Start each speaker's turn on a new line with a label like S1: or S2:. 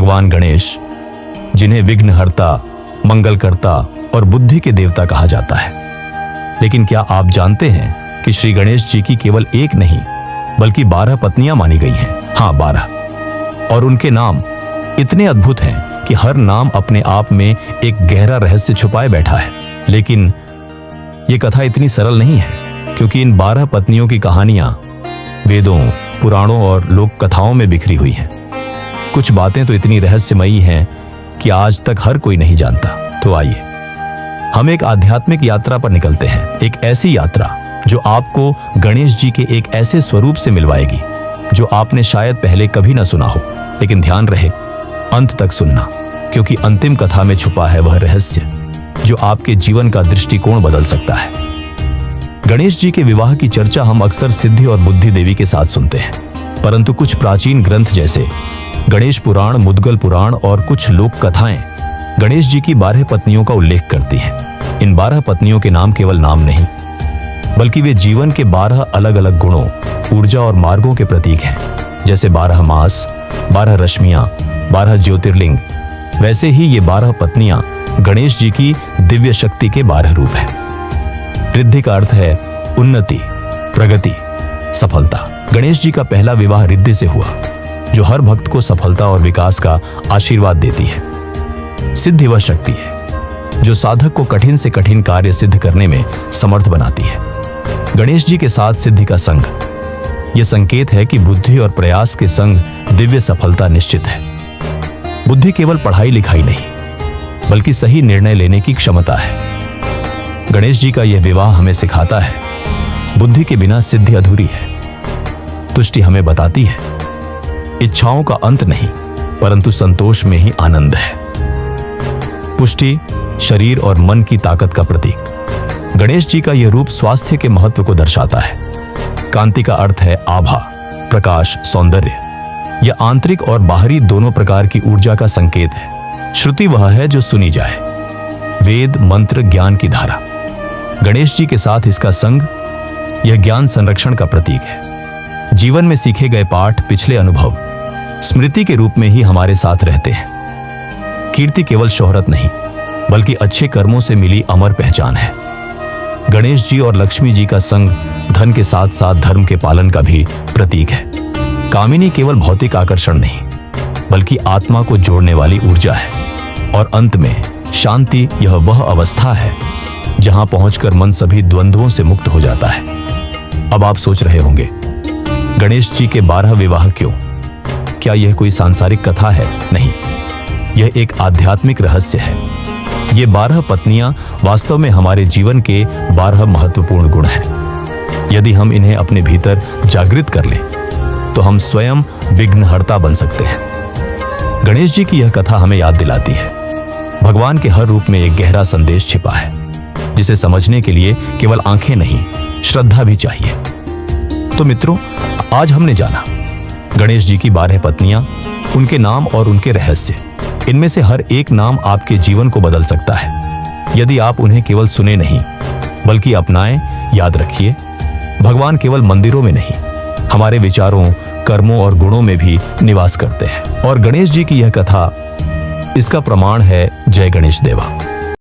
S1: भगवान गणेश, जिन्हें विघ्नहर्ता, मंगलकर्ता और बुद्धि के देवता कहा जाता है। लेकिन क्या आप जानते हैं कि श्री गणेश जी की केवल एक नहीं बल्कि 12 पत्नियां मानी गई हैं। हाँ, 12। और उनके नाम इतने अद्भुत हैं कि हर नाम अपने आप में एक गहरा रहस्य छुपाए बैठा है। लेकिन यह कथा इतनी सरल नहीं है, क्योंकि इन 12 पत्नियों की कहानियां वेदों, पुराणों और लोक कथाओं में बिखरी हुई हैं। कुछ बातें तो इतनी रहस्यमयी हैं कि आज तक हर कोई नहीं जानता। तो आइए हम एक आध्यात्मिक यात्रा पर निकलते हैं, एक ऐसी यात्रा जो आपको गणेश जी के एक ऐसे स्वरूप से मिलवाएगी जो आपने शायद पहले कभी ना सुना हो। लेकिन ध्यान रहे, अंत तक सुनना, क्योंकि अंतिम कथा में छुपा है वह रहस्य जो आपके जीवन का दृष्टिकोण बदल सकता है। गणेश जी के विवाह की चर्चा हम अक्सर सिद्धि और बुद्धि देवी के साथ सुनते हैं, परंतु कुछ प्राचीन ग्रंथ जैसे गणेश पुराण, मुद्गल पुराण और कुछ लोक कथाएं गणेश जी की 12 पत्नियों का उल्लेख करती हैं। इन 12 पत्नियों के नाम केवल नाम नहीं, बल्कि वे जीवन के 12 अलग अलग गुणों, ऊर्जा और मार्गों के प्रतीक हैं। जैसे 12 मास, 12 रश्मियां, 12 ज्योतिर्लिंग, वैसे ही ये 12 पत्नियां गणेश जी की दिव्य शक्ति के 12 रूप हैं। रिद्धि का अर्थ है उन्नति, प्रगति, सफलता। गणेश जी का पहला विवाह रिद्धि से हुआ, जो हर भक्त को सफलता और विकास का आशीर्वाद देती है। सिद्धि वह शक्ति है जो साधक को कठिन से कठिन कार्य सिद्ध करने में समर्थ बनाती है। गणेश जी के साथ सिद्धि का संग, यह संकेत है कि बुद्धि और प्रयास के संग दिव्य सफलता निश्चित है। बुद्धि केवल पढ़ाई लिखाई नहीं, बल्कि सही निर्णय लेने की क्षमता है। गणेश जी का यह विवाह हमें सिखाता है, बुद्धि के बिना सिद्धि अधूरी है। तुष्टि हमें बताती है, इच्छाओं का अंत नहीं, परंतु संतोष में ही आनंद है। पुष्टि शरीर और मन की ताकत का प्रतीक। गणेश जी का यह रूप स्वास्थ्य के महत्व को दर्शाता है। कांति का अर्थ है आभा, प्रकाश, सौंदर्य। यह आंतरिक और बाहरी दोनों प्रकार की ऊर्जा का संकेत है। श्रुति वह है जो सुनी जाए, वेद, मंत्र, ज्ञान की धारा। गणेश जी के साथ इसका संग, यह ज्ञान संरक्षण का प्रतीक है। जीवन में सीखे गए पाठ, पिछले अनुभव स्मृति के रूप में ही हमारे साथ रहते हैं। कीर्ति केवल शोहरत नहीं, बल्कि अच्छे कर्मों से मिली अमर पहचान है। गणेश जी और लक्ष्मी जी का संग धन के साथ साथ धर्म के पालन का भी प्रतीक है। कामिनी केवल भौतिक आकर्षण नहीं, बल्कि आत्मा को जोड़ने वाली ऊर्जा है। और अंत में शांति, यह वह अवस्था है जहां पहुंचकर मन सभी द्वंद्वों से मुक्त हो जाता है। अब आप सोच रहे होंगे, गणेश जी के 12 विवाह क्यों? क्या यह कोई सांसारिक कथा है? नहीं, यह एक आध्यात्मिक रहस्य है। ये 12 पत्नियां वास्तव में हमारे जीवन के 12 महत्वपूर्ण गुण हैं। यदि हम इन्हें अपने भीतर जागृत कर लें, तो हम स्वयं विघ्नहर्ता बन सकते हैं। गणेश जी की यह कथा हमें याद दिलाती है, भगवान के हर रूप में एक गहरा संदेश छिपा है, जिसे समझने के लिए केवल आंखें नहीं, श्रद्धा भी चाहिए। तो मित्रों, आज हमने जाना गणेश जी की 12 पत्नियां, उनके नाम और उनके रहस्य। इनमें से हर एक नाम आपके जीवन को बदल सकता है, यदि आप उन्हें केवल सुने नहीं, बल्कि अपनाएं। याद रखिए, भगवान केवल मंदिरों में नहीं, हमारे विचारों, कर्मों और गुणों में भी निवास करते हैं। और गणेश जी की यह कथा इसका प्रमाण है। जय गणेश देवा।